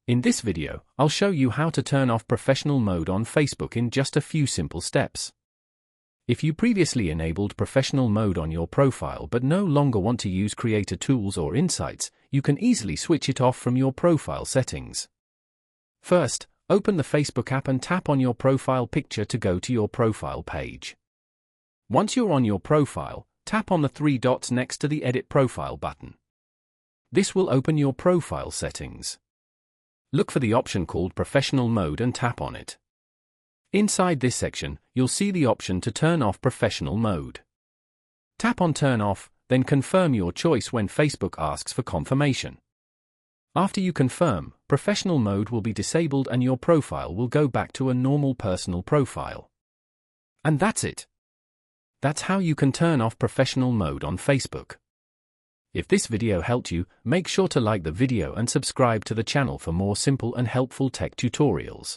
In this video, I'll show you how to turn off professional mode on Facebook in just a few simple steps. If you previously enabled professional mode on your profile but no longer want to use creator tools or insights, you can easily switch it off from your profile settings. First, open the Facebook app and tap on your profile picture to go to your profile page. Once you're on your profile, tap on the three dots next to the Edit Profile button. This will open your profile settings. Look for the option called Professional Mode and tap on it. Inside this section, you'll see the option to turn off professional mode. Tap on Turn Off, then confirm your choice when Facebook asks for confirmation. After you confirm, professional mode will be disabled and your profile will go back to a normal personal profile. And that's it. That's how you can turn off professional mode on Facebook. If this video helped you, make sure to like the video and subscribe to the channel for more simple and helpful tech tutorials.